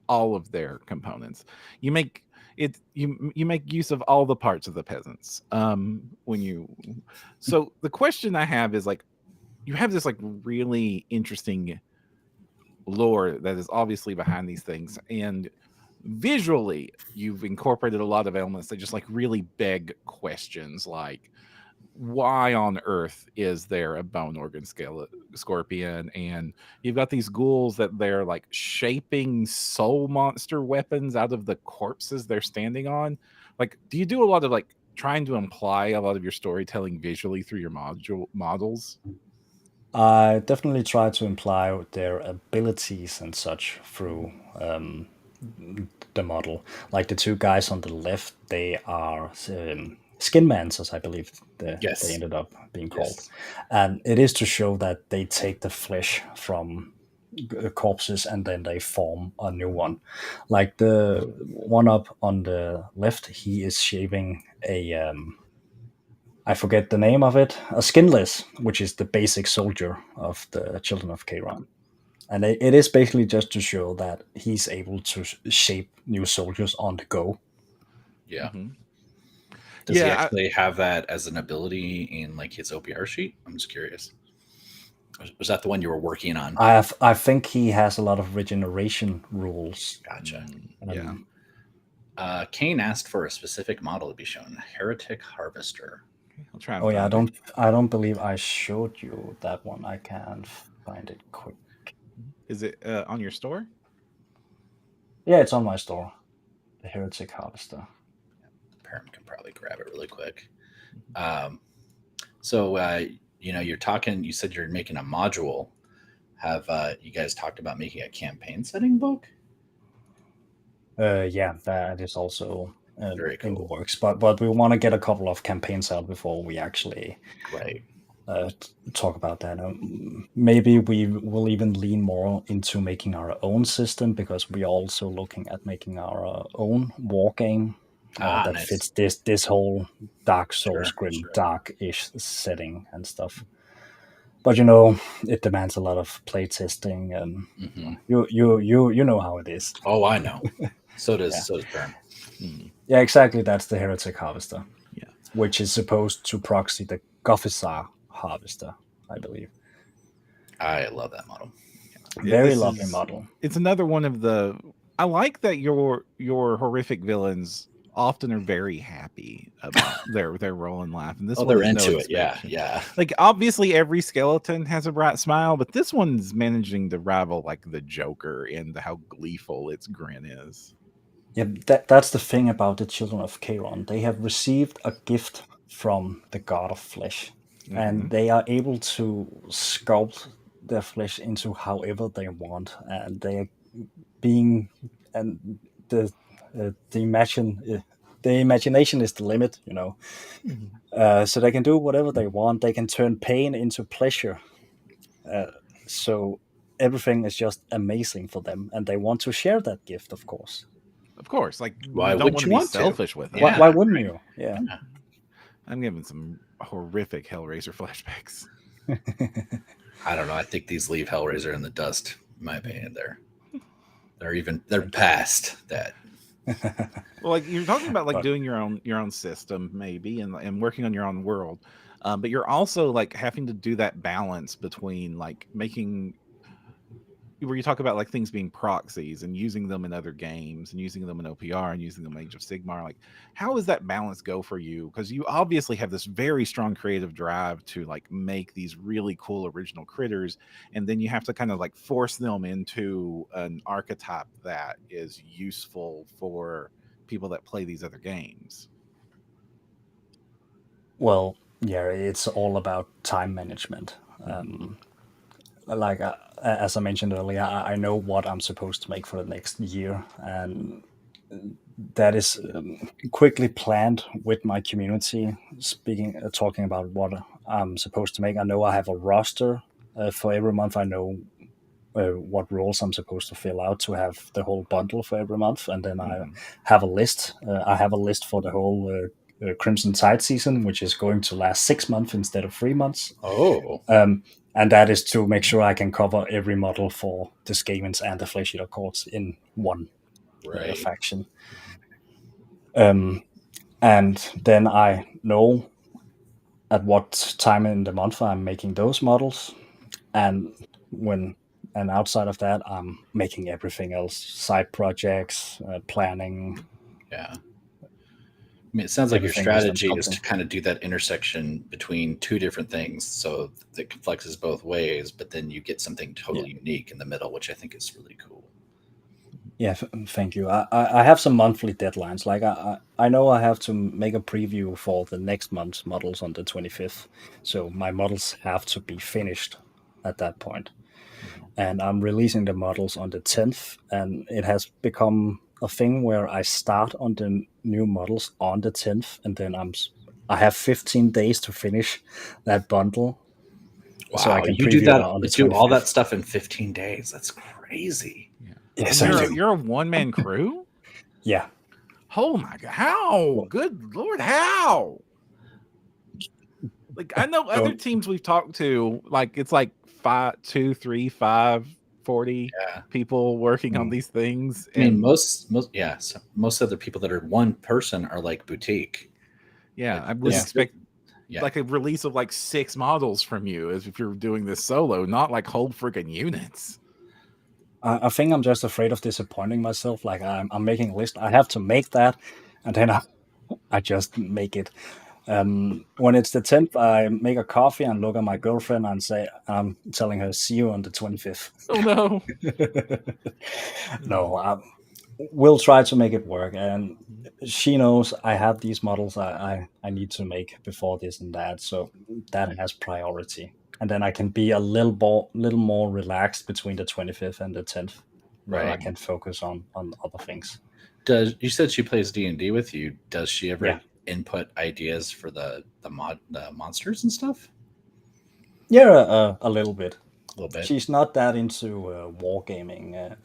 all of their components. You make use of all the parts of the peasants. So the question I have is, like, you have this like really interesting lore that is obviously behind these things, and visually you've incorporated a lot of elements that just like really beg questions, like, why on earth is there a bone organ scorpion? And you've got these ghouls that they're like shaping soul monster weapons out of the corpses they're standing on. Like, do you do a lot of like trying to imply a lot of your storytelling visually through your models? I definitely try to imply their abilities and such through the model. Like the 2 guys on the left, they are skinmancers, I believe they ended up being called. And it is to show that they take the flesh from corpses and then they form a new one. Like the one up on the left, he is shaving a I forget the name of it, a skinless, which is the basic soldier of the Children of Charon. And it is basically just to show that he's able to shape new soldiers on the go. Yeah. Does he actually have that as an ability in like his OPR sheet? I'm just curious. Was that the one you were working on? I think he has a lot of regeneration rules. Gotcha. Yeah. Kane asked for a specific model to be shown. Heretic Harvester. I'll try. I don't believe I showed you that one. I can find it quick. Is it on your store? Yeah, it's on my store. The Heretic Harvester. Perm can probably grab it really quick. So you're talking. You said you're making a module. Have you guys talked about making a campaign setting book? Yeah, that is also very cool. in the works. But we want to get a couple of campaigns out before we actually talk about that. Maybe we will even lean more into making our own system, because we're also looking at making our own war game that fits this whole Dark Souls grim dark-ish setting and stuff. But it demands a lot of play testing, and you know how it is. Oh, I know. So does Perm. Yeah, exactly. That's the Heretic Harvester. Yeah, which is supposed to proxy the Gothizar Harvester, I believe. I love that model. Very lovely model. It's another one of the. I like that your horrific villains often are very happy about their role in life, and this they're one's no into it. Yeah, exception. yeah. Like obviously every skeleton has a bright smile, but this one's managing to rival like the Joker in how gleeful its grin is. Yeah, that's the thing about the children of Charon. They have received a gift from the god of flesh, and they are able to sculpt their flesh into however they want, and they are being and the imagination is the limit, you know. So they can do whatever they want. They can turn pain into pleasure. So everything is just amazing for them, and they want to share that gift, of course. Of course, like Why you don't would want you to be want to? selfish with them. Yeah. Why wouldn't you? Yeah. I'm giving some horrific Hellraiser flashbacks. I don't know. I think these leave Hellraiser in the dust. In my opinion, they're past that. Well, like you're talking about like doing your own system maybe and working on your own world, but you're also like having to do that balance between like making where you talk about like things being proxies and using them in other games and using them in OPR and using them in Age of Sigmar. Like, how does that balance go for you? Because you obviously have this very strong creative drive to like make these really cool original critters, and then you have to kind of like force them into an archetype that is useful for people that play these other games. Well, yeah, it's all about time management. Like as I mentioned earlier, I know what I'm supposed to make for the next year, and that is quickly planned with my community. Talking about what I'm supposed to make, I know I have a roster for every month. I know what roles I'm supposed to fill out to have the whole bundle for every month, and then I have a list. I have a list for the whole Crimson Tide season, which is going to last 6 months instead of 3 months. Oh. And that is to make sure I can cover every model for the Skavens and the Flesh Eater Courts in one faction. And then I know at what time in the month I'm making those models, and outside of that, I'm making everything else: side projects, planning. Yeah. I mean, it sounds like your strategy is to kind of do that intersection between two different things, so that flexes both ways, but then you get something totally unique in the middle, which I think is really cool. Yeah, thank you. I have some monthly deadlines. Like I know I have to make a preview for the next month's models on the 25th, so my models have to be finished at that point. And I'm releasing the models on the 10th, and it has become a thing where I start on the new models on the 10th, and then I have 15 days to finish that bundle. Wow, so I can you do that on the 25th. Do all that stuff in 15 days. That's crazy. Yeah. Yes, you're a one-man crew? Yeah. Oh my god. How? Good Lord, how? Like I know other teams we've talked to, like it's like 5, 2, 3, 5, 40 people working on these things. I mean, most of the people that are one person are like boutique. Yeah, like, I would expect like a release of like 6 models from you as if you're doing this solo, not like whole freaking units. I think I'm just afraid of disappointing myself. Like I'm making a list. I have to make that, and then I just make it. When it's the 10th, I make a coffee and look at my girlfriend and say, I'm telling her, see you on the 25th. Oh, no. No, we'll try to make it work. And she knows I have these models I need to make before this and that. So that has priority. And then I can be a little more relaxed between the 25th and the 10th, where I can focus on other things. You said she plays D&D with you. Does she ever input ideas for the monsters and stuff? Yeah, a little bit. A little bit. She's not that into wargaming,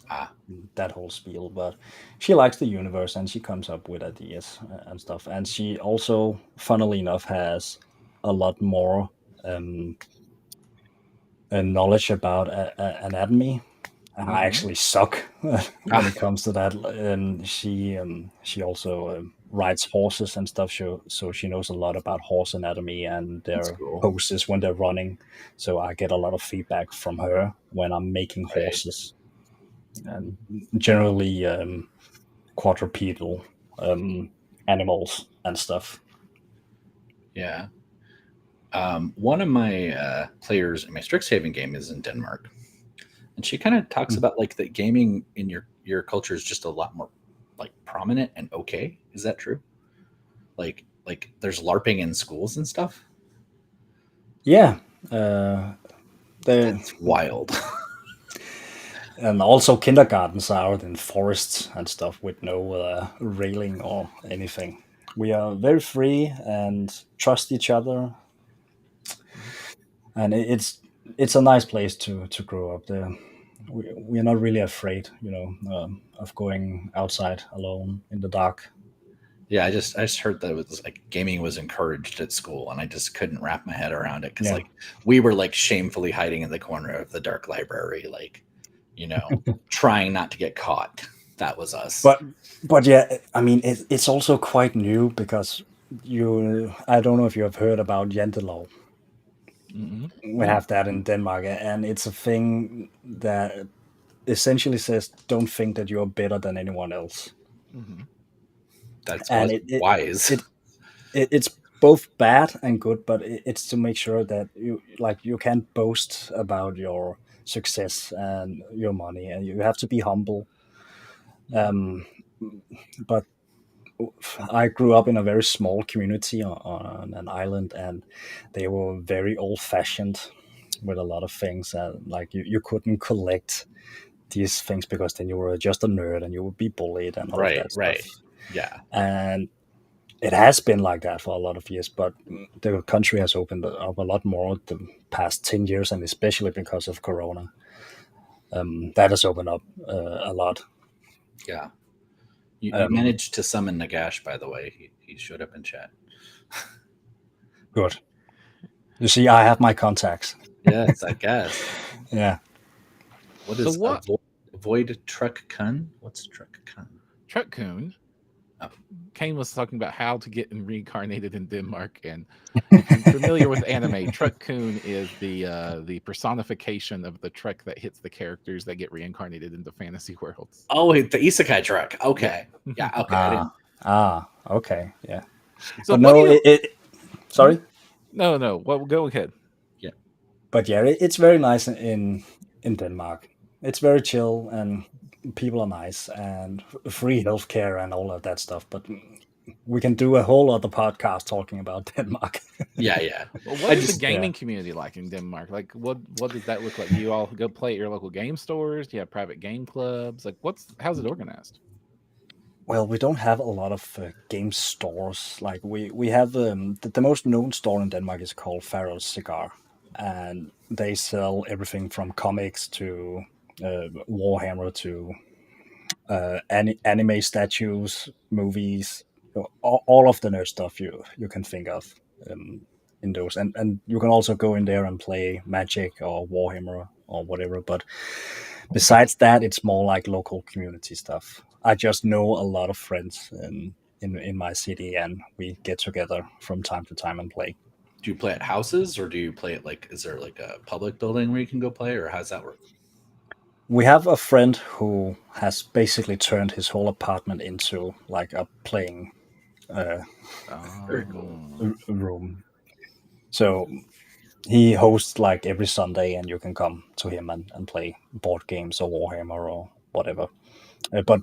that whole spiel, but she likes the universe and she comes up with ideas and stuff. And she also, funnily enough, has a lot more knowledge about anatomy. Mm-hmm. I actually suck when it comes to that. And she also rides horses and stuff, so she knows a lot about horse anatomy and their poses when they're running. So I get a lot of feedback from her when I'm making horses, and generally quadrupedal. animals and stuff. Yeah. One of my players in my Strixhaven game is in Denmark, and she kind of talks about like that gaming in your culture is just a lot more like prominent and okay. Is that true? Like there's LARPing in schools and stuff. Yeah, That's wild. And also kindergartens are out in forests and stuff with no railing or anything. We are very free and trust each other, and it's a nice place to grow up there. We are not really afraid, of going outside alone in the dark. Yeah, I just heard that it was like gaming was encouraged at school, and I just couldn't wrap my head around it because like we were like shamefully hiding in the corner of the dark library, like trying not to get caught. That was us. But yeah, I mean it's also quite new because I don't know if you have heard about Jantelov. We have that in Denmark, and it's a thing that essentially says don't think that you're better than anyone else. That's wise. It's both bad and good, but it's to make sure that you can't boast about your success and your money, and you have to be humble. But I grew up in a very small community on an island, and they were very old-fashioned with a lot of things. Like you couldn't collect these things because then you were just a nerd and you would be bullied and all of that stuff. Right. Yeah. And it has been like that for a lot of years, but the country has opened up a lot more the past 10 years, and especially because of Corona. That has opened up a lot. Yeah. You managed to summon Nagash, by the way. He showed up in chat. Good. You see, I have my contacts. Yes, I guess. Yeah. What is Void Truck Kun? What's Truck Kun? Truck Kun. Kane was talking about how to get reincarnated in Denmark, and if you're familiar with anime, Truck Kun is the personification of the truck that hits the characters that get reincarnated into fantasy worlds. Oh, the isekai truck. Okay, yeah, okay. Okay, yeah. So but no, sorry. No. Well, go ahead. Yeah, but yeah, it's very nice in Denmark. It's very chill and people are nice and free healthcare and all of that stuff. But we can do a whole other podcast talking about Denmark. Yeah. Well, what is the gaming community like in Denmark? Like, what does that look like? Do you all go play at your local game stores? Do you have private game clubs? Like, how's it organized? Well, we don't have a lot of game stores. Like we have the most known store in Denmark is called Farrell's Cigar, and they sell everything from comics to Warhammer to anime statues, movies, all of the nerd stuff you can think of in those. And you can also go in there and play Magic or Warhammer or whatever. But besides that, it's more like local community stuff. I just know a lot of friends in my city, and we get together from time to time and play. Do you play at houses, or do you play at is there like a public building where you can go play, or how's that work? We have a friend who has basically turned his whole apartment into like a playing room. So he hosts like every Sunday, and you can come to him and play board games or Warhammer or whatever. But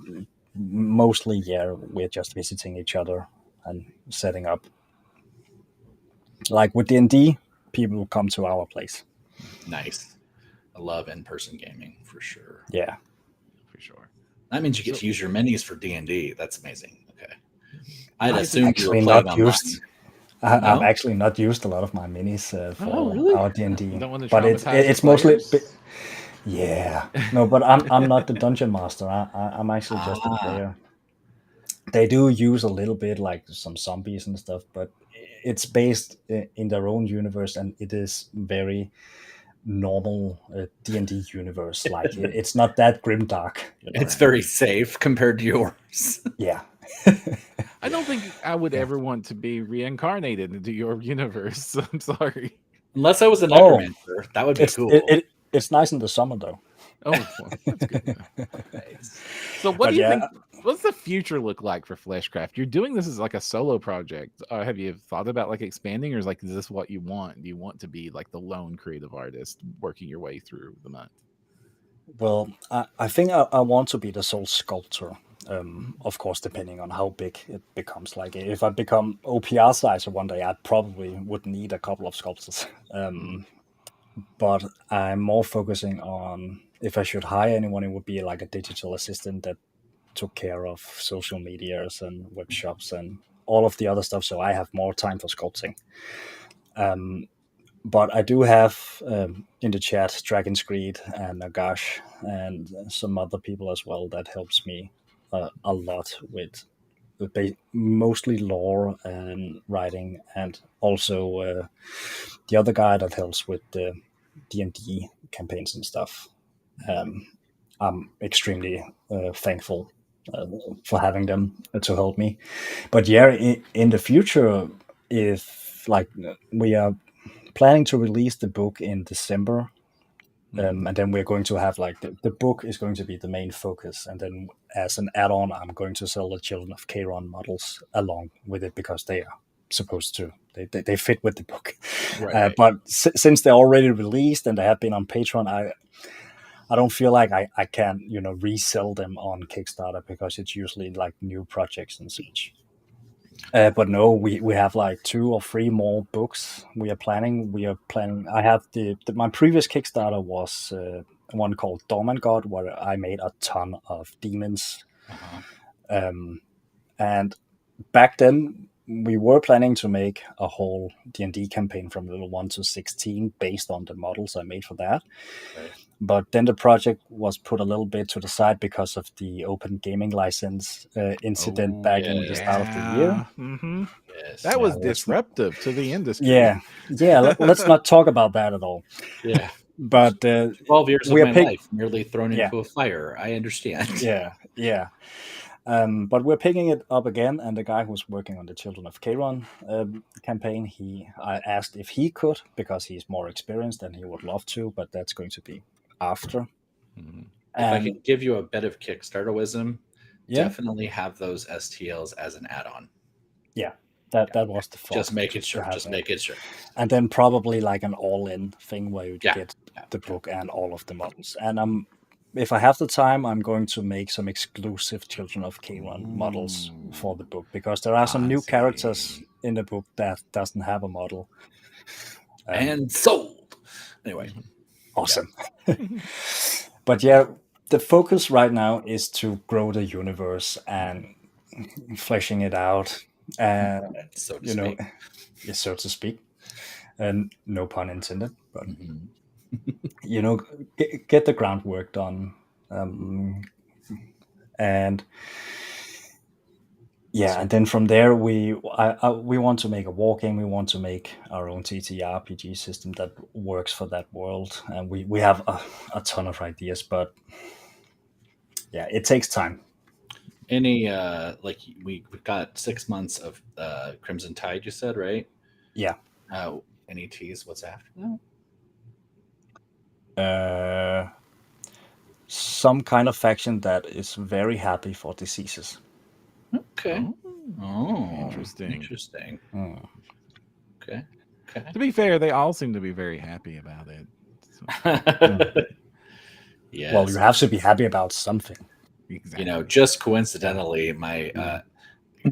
mostly, yeah, we're just visiting each other and setting up. Like with D&D, people come to our place. Nice. I love in-person gaming for sure. Yeah, for sure. That means you get to use your minis for D&D. That's amazing. Okay. I'd assumed you were playing online. I've actually not used a lot of my minis for our D&D, but it's mostly. Yeah, no, but I'm not the dungeon master. I'm actually just a player. They do use a little bit like some zombies and stuff, but it's based in their own universe, and it is very normal D&D universe. Like it's not that grimdark. It's very safe compared to yours. Yeah. I don't think I would ever want to be reincarnated into your universe. I'm sorry. Unless I was a necromancer, that would be cool. It's nice in the summer, though. Oh, well, that's good. Nice. So, what do you think? what's the future look like for Fleshcraft? You're doing this as like a solo project. Have you thought about like expanding, or is this what you want? Do you want to be like the lone creative artist working your way through the month? Well, I think I want to be the sole sculptor. Of course, depending on how big it becomes. Like if I become OPR size one day, I probably would need a couple of sculptors. But I'm more focusing on, if I should hire anyone, it would be like a digital assistant that took care of social medias and web shops and all of the other stuff, so I have more time for sculpting. But I do have in the chat Dragon's Greed and Nagash and some other people as well that helps me a lot with mostly lore and writing, and also the other guy that helps with the D&D campaigns and stuff. I'm extremely thankful for having them to help me. But yeah, in the future, if like we are planning to release the book in December, and then we're going to have like the book is going to be the main focus, and then as an add-on, I'm going to sell the Children of Charon models along with it because they are supposed to. They fit with the book. Right. But since they're already released and they have been on Patreon, I don't feel like I can resell them on Kickstarter because it's usually like new projects and such. But no, we have like 2 or 3 more books we are planning. I have my previous Kickstarter was one called Dormant God, where I made a ton of demons. And back then we were planning to make a whole D&D campaign from level 1 to 16 based on the models I made for that. Right. But then the project was put a little bit to the side because of the open gaming license incident back in the start of the year. Mm-hmm. Yes. That was disruptive to the industry. Yeah. Let's not talk about that at all. Yeah. But 12 years of my life nearly thrown into a fire. I understand. Yeah. But we're picking it up again, and the guy who's working on the Children of Charon campaign, I asked if he could, because he's more experienced and he would love to, but that's going to be after. Mm-hmm. If I can give you a bit of Kickstarter wisdom, definitely have those STLs as an add-on. Yeah, that was the thought. Just make it sure. And then probably like an all-in thing where you get the book and all of the models. And if I have the time, I'm going to make some exclusive Children of Charon models for the book, because there are some new characters in the book that doesn't have a model. And sold. Anyway. Awesome. But yeah, the focus right now is to grow the universe and fleshing it out. So to speak. And no pun intended, but get the groundwork done. And then from there we want to make a war game. We want to make our own TTRPG system that works for that world, and we have a ton of ideas, but it takes time. Any we've got 6 months of Crimson Tide, you said, right? Yeah. Any tease what's after that? Some kind of faction that is very happy for diseases. Okay. Oh, interesting. Okay. To be fair, they all seem to be very happy about it. So. Yes. Well, you have to be happy about something. Exactly. Just coincidentally, my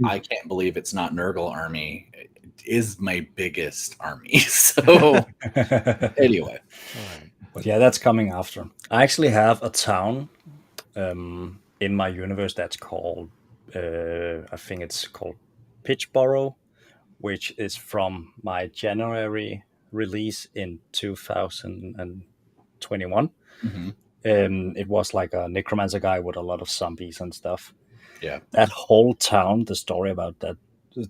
I can't believe it's not Nurgle army is my biggest army. So anyway. But that's coming after. I actually have a town in my universe that's called I think it's called Pitchborough, which is from my January release in 2021. Mm-hmm. It was like a necromancer guy with a lot of zombies and stuff. Yeah. That whole town, the story about that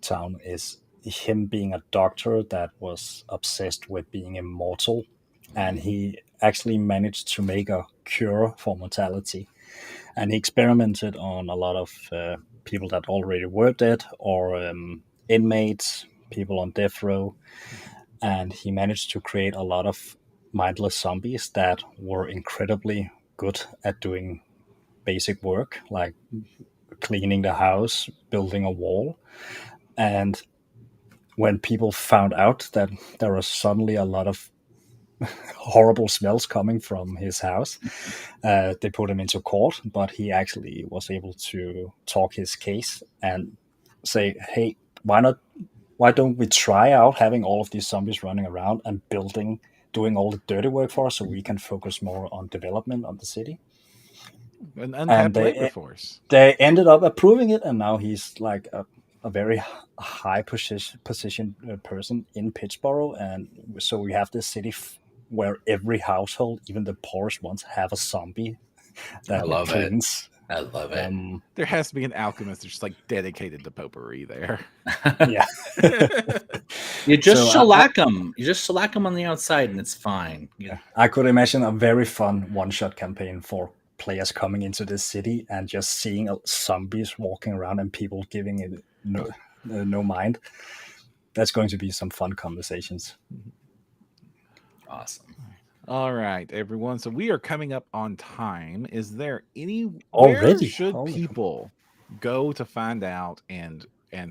town is him being a doctor that was obsessed with being immortal. Mm-hmm. And he actually managed to make a cure for mortality. And he experimented on a lot of people that already were dead, or inmates, people on death row. And he managed to create a lot of mindless zombies that were incredibly good at doing basic work, like cleaning the house, building a wall. And when people found out that there was suddenly a lot of horrible smells coming from his house, they put him into court, but he actually was able to talk his case and say, hey, why don't we try out having all of these zombies running around and doing all the dirty work for us so we can focus more on development on the city? An untapped labor force. They ended up approving it, and now he's like a very high position person in Pittsburgh. And so we have this city where every household, even the poorest ones, have a zombie that I love cleans. I love it. There has to be an alchemist that's just like dedicated to potpourri there. Yeah. You just shellac them. You just shellac them on the outside, and it's fine. Yeah. I could imagine a very fun one-shot campaign for players coming into this city and just seeing zombies walking around and people giving it no mind. That's going to be some fun conversations. Awesome. All right, everyone. So we are coming up on time. Is there where should people go to find out and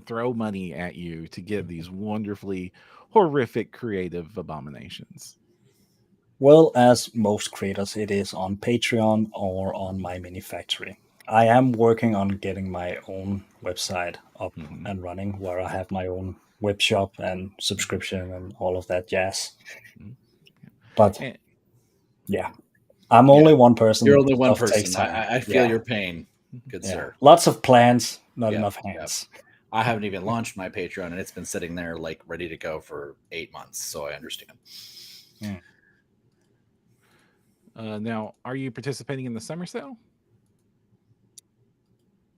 throw money at you to get these wonderfully horrific creative abominations? Well, as most creators, it is on Patreon or on my mini factory. I am working on getting my own website up and running, where I have my own web shop and subscription and all of that jazz. But yeah, I'm only one person. You're only one person. I feel your pain, good sir. Lots of plans, not enough hands. I haven't even launched my Patreon, and it's been sitting there like ready to go for 8 months, so I understand. Now, are you participating in the summer sale?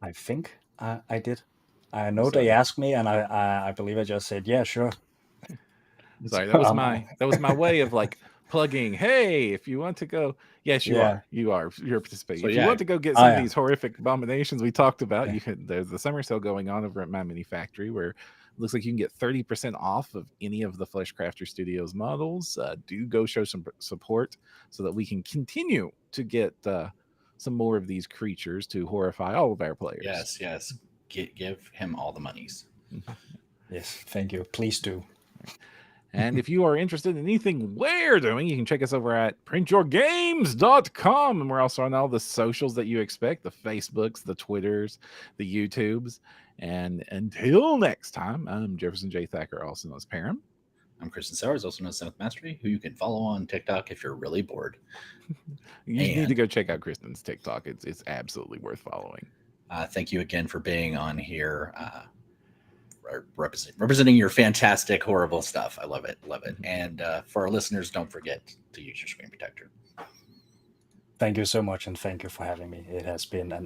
I think I did. I know they asked me, and I believe I just said, yeah, sure. Sorry, that was my way of like plugging. Hey, if you want to go, yes, you are. You're participating. So, if you want to go get some of these horrific abominations we talked about, you can. There's the summer sale going on over at my mini factory, where it looks like you can get 30% off of any of the Fleshcraft Studios models. Do go show some support so that we can continue to get some more of these creatures to horrify all of our players. Yes. Give him all the monies. Yes, thank you. Please do. And if you are interested in anything we're doing, you can check us over at printyourgames.com. And we're also on all the socials that you expect, the Facebooks, the Twitters, the YouTubes. And until next time, I'm Jefferson J. Thacker, also known as Param. I'm Kristen Sowers, also known as Seventh Mastery, who you can follow on TikTok if you're really bored. You need to go check out Kristen's TikTok. It's absolutely worth following. Thank you again for being on here. Representing your fantastic, horrible stuff. I love it. And for our listeners, don't forget to use your screen protector. Thank you so much, and thank you for having me. It has been an